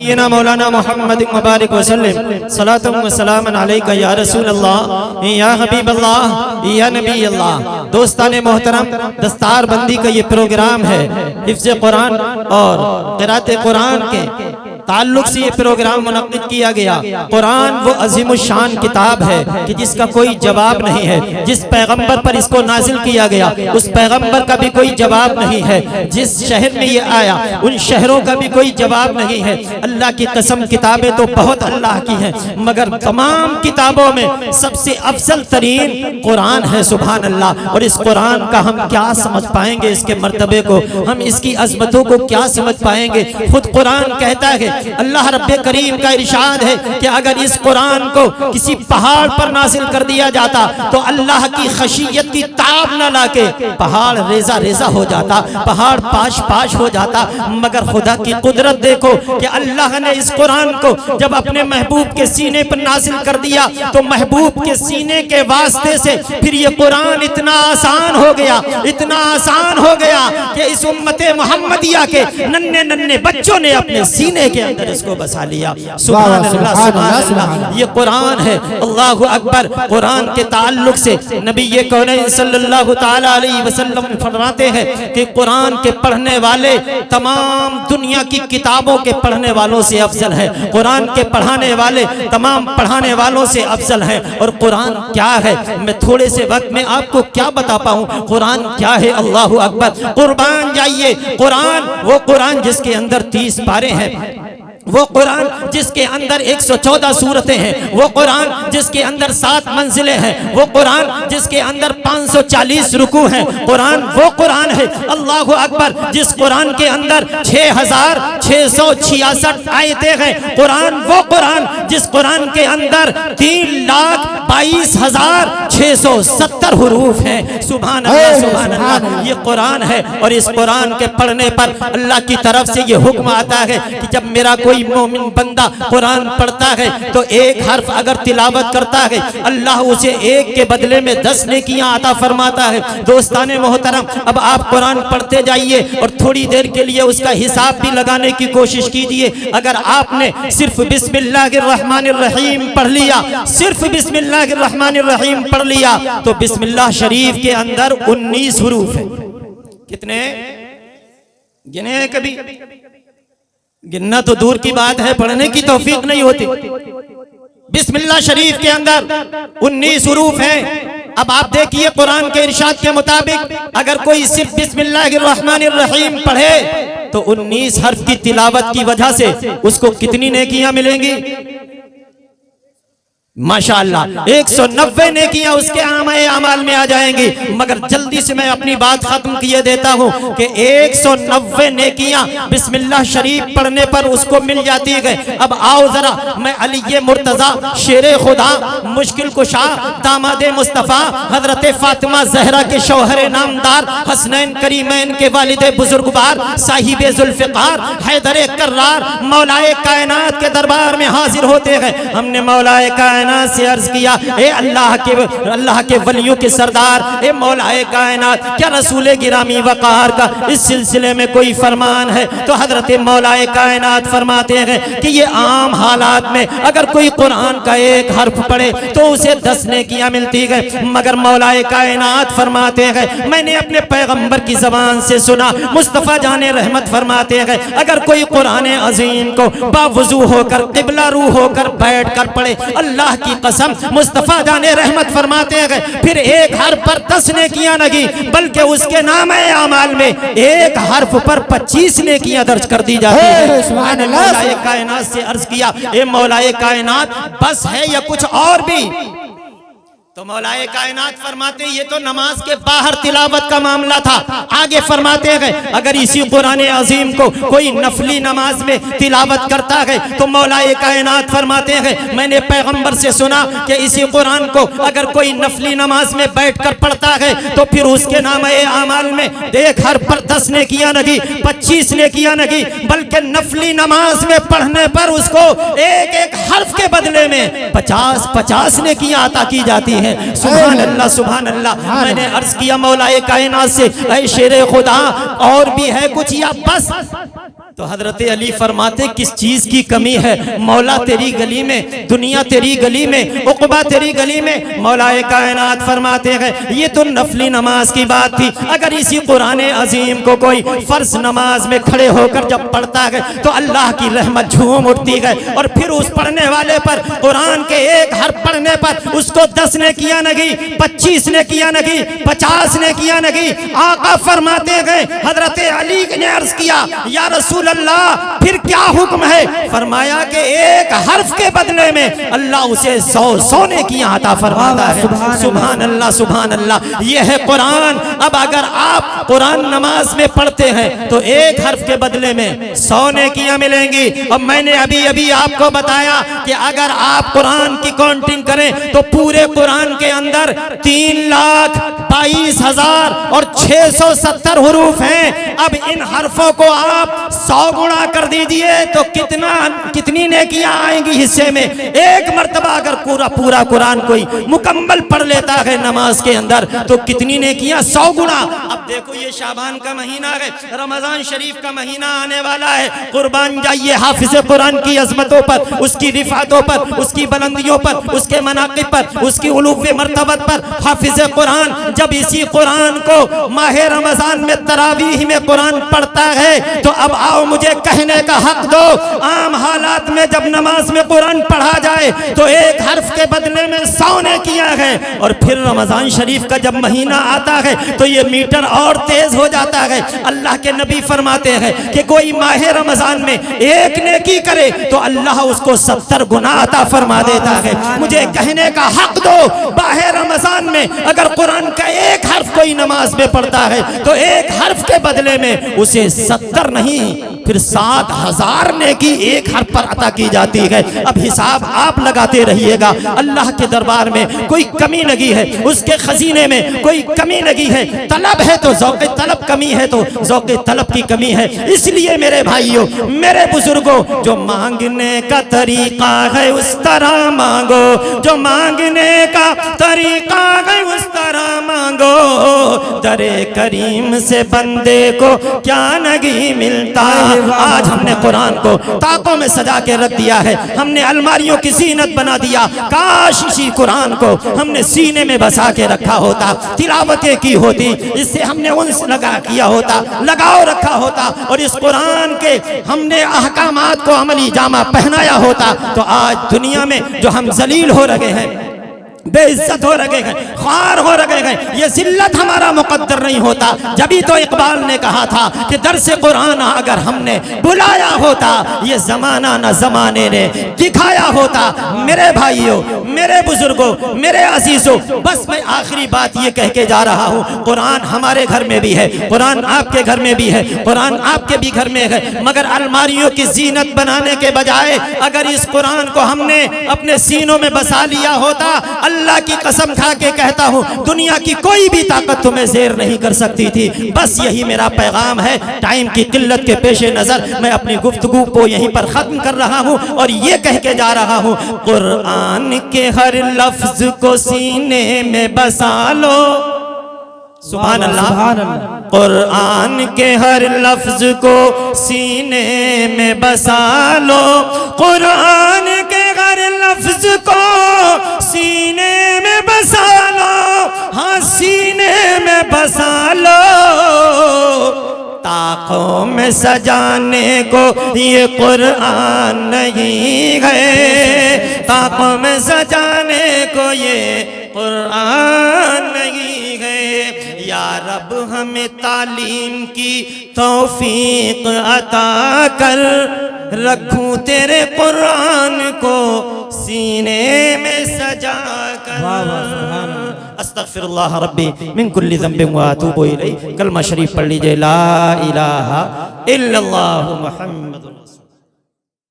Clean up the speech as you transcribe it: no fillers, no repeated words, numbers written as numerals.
ना मौलाना मोहम्मद मुबारक वसल्लम सलातुम व सलामन अलैका या रसूल अल्लाह या हबीब अल्लाह या नबी अल्लाह। दोस्ताने मोहतरम, दस्तार बंदी का ये प्रोग्राम है हिफ्ज़ कुरान और क़िराअत कुरान के ताल्लुक से ये प्रोग्राम मुनक़्क़िद किया गया। कुरान वो अज़ीमुश्शान किताब है कि जिसका कोई जवाब नहीं है। जिस पैगंबर पर इसको नाजिल किया गया उस पैगंबर का भी कोई जवाब नहीं है। जिस शहर में ये आया उन शहरों का भी कोई जवाब नहीं है। अल्लाह की कसम, किताबें तो बहुत अल्लाह की हैं, मगर तमाम किताबों में सबसे अफजल तरीन कुरान है। सुभान अल्लाह। और इस कुरान का हम क्या समझ पाएंगे, इसके मर्तबे को, हम इसकी अजमतों को क्या समझ पाएंगे। खुद कुरान कहता है, अल्लाह रब्बे करीम का इरशाद है कि अगर इस कुरान को किसी पहाड़ पर नाजिल कर दिया जाता तो अल्लाह की खशियत की ताब न लाके पहाड़ रेजा रेजा हो जाता, पहाड़ पाश पाश हो जाता। मगर खुदा की कुदरत देखो कि अल्लाह ने इस कुरान को जब अपने महबूब के सीने पर नाजिल कर दिया तो महबूब के सीने के वास्ते से फिर ये कुरान इतना आसान हो गया, इतना आसान हो गया कि इस उम्मते मोहम्मदिया के नन्हे नन्हे बच्चों ने अपने सीने के अंदर इसको बसा लिया। सुभान अल्लाह, सुभान अल्लाह। ये कुरान है। अल्लाहु अकबर। कुरान के ताल्लुक से नबी ये कौनैन सल्लल्लाहु ताला अलैहि वसल्लम फरमाते हैं कि कुरान के पढ़ने वाले तमाम दुनिया की किताबों के पढ़ने वालों से अफजल है। कुरान के पढ़ाने वाले तमाम पढ़ाने वालों से अफजल है। और कुरान क्या है, मैं थोड़े से वक्त में आपको क्या बता पाऊं। कुरान क्या है? अल्लाहु अकबर। कुर्बान जाइए। कुरान वो कुरान जिसके अंदर 30 पारे हैं, वो कुरान जिसके अंदर 114 सूरतें हैं, वो कुरान जिसके अंदर 7 मंजिलें हैं, वो कुरान जिसके अंदर 540 रुकू हैं। कुरान वो कुरान है, अल्लाहु अकबर, जिस कुरान के अंदर 6666 आयतें हैं। कुरान वो कुरान जिस कुरान के अंदर 3,22,670 हुरूफ हैं। सुभान अल्लाह, सुभान अल्लाह। ये कुरान है और इस कुरान के पढ़ने पर अल्लाह की तरफ से ये हुक्म आता है कि जब मेरा कोई मोमिन बंदा कुरान पढ़ता है तो एक हर्फ अगर तिलावत करता है अल्लाह उसे एक के बदले में 10 नेकियां अता फरमाता है। दोस्ताने मोहतरम, अब आप कुरान पढ़ते जाइए और थोड़ी देर के लिए उसका हिसाब भी लगाने की कोशिश कीजिए। अगर आपने सिर्फ बिस्मिल्लाहिर्रहमानिर्रहीम पढ़ लिया, सिर्फ बिस्मिल्लाहिर्रहमानिर्रहीम पढ़ लिया तो बिस्मिल्लाह शरीफ के अंदर 19 हुरूफ है। कितने गिने? कभी गिनना तो दूर की बात है, पढ़ने की तौफीक नहीं होती। बिस्मिल्लाह शरीफ के अंदर 19 हुरूफ हैं। अब आप देखिए कुरान के इरशाद के मुताबिक अगर कोई सिर्फ बिस्मिल्लाहिर्रहमानिर्रहीम पढ़े तो 19 हर्फ की तिलावत की वजह से उसको कितनी नेकियां मिलेंगी? माशाअल्लाह 190 नेकियां उसके आमाल में आ जाएंगी। मगर जल्दी से मैं अपनी बात खत्म किए देता हूं कि 190 नेकियां बिस्मिल्लाह शरीफ पढ़ने पर उसको मिल जाती है। अब आओ जरा मैं अली मुर्तजा शेरे खुदा मुश्किल कुशा दामादे मुस्तफ़ा हजरत फातिमा जहरा के शौहर नामदार हसनैन करीमैन के वालिद बुजुर्गवार साहिबे जुल्फ़िकार हैदर कर्रार मौलाए कायनात के दरबार में हाजिर होते हैं। हमने मौलाए से अर्ज किया, ए अल्लाह के वलियों के सरदार, ए मौलाए कायनात, क्या रसूल गिरामी वक़ार का इस सिलसिले में कोई फरमान है? तो हजरत मौलाए कायनात फरमाते हैं कि ये आम हालात में अगर कोई कुरान का एक हर्फ पढ़े तो उसे 10 नेकियां मिलती है। मगर मौलाए कायनात फरमाते हैं, मैंने अपने पैगंबर की जबान से सुना, मुस्तफ़ा जाने रहमत फरमाते हैं, अगर कोई कुरान अजीम को बावुजू होकर क़िबला रू होकर बैठ कर पढ़े, अल्लाह की कसम मुस्तफ़ा जाने रहमत फरमाते हैं फिर एक हर्फ पर 10 नेकियां नहीं बल्कि उसके नाम आमाल में एक हर्फ पर 25 नेकियां दर्ज कर दी जाती है। मैंने मौलाए कायनात से अर्ज किया, ए मौलाए कायनात, बस है या कुछ और भी? तो मौलाए कायनात फरमाते ये तो नमाज के बाहर तिलावत का मामला था। आगे फरमाते हैं अगर इसी कुरान अजीम को कोई नफली नमाज में तिलावत करता है तो मौलाए कायनात फरमाते हैं मैंने पैगंबर से सुना कि इसी कुरान को अगर कोई नफली नमाज में बैठकर पढ़ता है तो फिर उसके नाम आमाल में एक हर्फ पर 10 नेकियां नहीं 25 नेकियां नहीं बल्कि नफली नमाज में पढ़ने पर उसको एक एक हर्फ के बदले में 50-50 नेकियां अता की जाती है। सुभान अल्लाह, सुभान अल्लाह। मैंने अर्ज किया मौलाए कायनात से, ऐ शेरे खुदा और भी है कुछ या बस? तो हजरत अली फरमाते किस चीज की कमी है? मौला तेरी गली में, दुनिया तेरी गली में, उक़बा तेरी गली में। मौलाए कायनात फरमाते हैं ये तो नफली नमाज की बात थी। अगर इसी कुरान अजीम को कोई फर्ज नमाज में खड़े होकर जब पढ़ता है तो अल्लाह की रहमत झूम उठती है, और फिर उस पढ़ने वाले पर, कुरान के एक हर्फ पढ़ने पर उसको 10 ने किया नहीं, 25 ने किया नहीं, 50 ने किया नहीं। आका फरमाते हैं हजरत अली ने अर्ज किया या रसूल अल्लाह फिर क्या हुक्म है? फरमाया कि एक हर्फ के बदले में अल्लाह उसे 100 सोने की अता फरमाता है। सुभान अल्लाह, सुभान अल्लाह। ये है कुरान। अब अगर आप कुरान नमाज में पढ़ते हैं तो एक हर्फ के बदले में 100 नेकियां मिलेंगी। अब मैंने अभी अभी आपको बताया कि अगर आप कुरान की काउंटिंग करें तो पूरे कुरान के अंदर 3,22,670 हुरूफ हैं। अब इन हर्फों को आप 100 गुणा कर दीजिए तो कितनी नेकियां आएंगी हिस्से में? एक मर्तबा अगर पूरा कुरान कोई मुकम्मल पढ़ लेता है नमाज के अंदर तो कितनी नेकियां? 100 गुणा। अब देखो ये शाबान का महीना है, रमजान शरीफ का महीना आने वाला है। कुर्बान जाइए हाफिज कुरान की अजमतों पर, उसकी रिफातों पर, उसकी बुलंदियों पर, उसके मनाकिब पर, उसकी उलूफ़े मर्तबत पर। हाफिज कुरान जब इसी कुरान को माह रमजान में तरावीह में कुरान पढ़ता है तो अब आओ मुझे कहने का हक दो। आम हालात में जब नमाज में कुरान पढ़ा जाए तो एक हर्फ के बदले में 100 ने किया है, और फिर रमजान शरीफ का जब महीना आता है तो ये मीटर और तेज हो जाता है। अल्लाह के नबी फरमाते हैं कि कोई माह रमजान में एक नेकी करे तो अल्लाह उसको 70 गुना अता फरमा देता है। मुझे कहने का हक दो, माह रमजान में अगर कुरान का एक हर्फ कोई नमाज में पढ़ता है तो एक हर्फ के बदले में उसे 70 नहीं फिर 7,000 नेकी एक हर्फ पर अता की जाती है। अब हिसाब आप लगाते रहिएगा। अल्लाह के दरबार में कोई कमी लगी है, उसके खजीने में कोई कमी लगी है। तलब है तो ज़ौक़े तलब कमी है तो ज़ौक़े तलब की कमी है। इसलिए मेरे भाइयों, मेरे बुजुर्गों, जो मांगने का तरीका है उस तरह मांगो, जो मांगने का तरीका है उस तरह मांगो। दरे करीम से बंदे को क्या नहीं मिलता। आज हमने कुरान को ताकों में सजा के रख दिया है, हमने अलमारियों की जीनत बना दिया। काश इसी कुरान को हमने सीने में बसा के रखा होता, तिलावतें की होती, इससे हमने उन्स लगा किया होता, लगाव रखा होता, और इस कुरान के हमने अहकामात को अमली जामा पहनाया होता तो आज दुनिया में जो हम जलील हो रहे हैं, बेइज्जत हो रहे हैं, ख्वार हो रहे हैं, ये जिल्लत हमारा मुकद्दर नहीं होता। जभी तो इकबाल ने कहा था कि दरसे कुरान अगर हमने बुलाया होता, ये जमाना न जमाने ने दिखाया होता। मेरे भाइयों, मेरे बुजुर्गों, मेरे अजीजों, बस मैं आखिरी बात ये कह के जा रहा हूँ, कुरान हमारे घर में भी है, कुरान आपके घर में भी है, कुरान आपके भी घर में है, मगर अलमारियों की जीनत बनाने के बजाय अगर इस कुरान को हमने अपने सीनों में बसा लिया होता, अल्लाह की कसम खा के कहता हूँ दुनिया की कोई भी ताकत तुम्हें ज़ेर नहीं कर सकती थी। बस यही मेरा पैगाम है। टाइम की किल्लत के पेश नज़र मैं अपनी गुफ्तगू को यहीं पर ख़त्म कर रहा हूँ और ये कह के जा रहा हूँ, कुरान के हर लफ्ज़ को सीने में बसा लो। सुभान अल्लाह। कुरान के हर लफ्ज़ को सीने में बसा लो, कुरान के हर लफ्ज़ को सीने में बसा लो, हाँ सीने में बसा लो। ताकों में सजाने को ये कुरान नहीं है, ताकों में सजाने को ये कुरान नहीं है। या रब हमें तालीम की तौफीक अता कर, रखूं तेरे कुरान को सीने में सजा कर। अस्तगफिरुल्लाह रब्बी मिन कुल्ली ज़ंबिन व अतूबु इलैह। कलमा शरीफ पढ़ लीजिए, ला इलाहा इल्लल्लाहु मुहम्मद।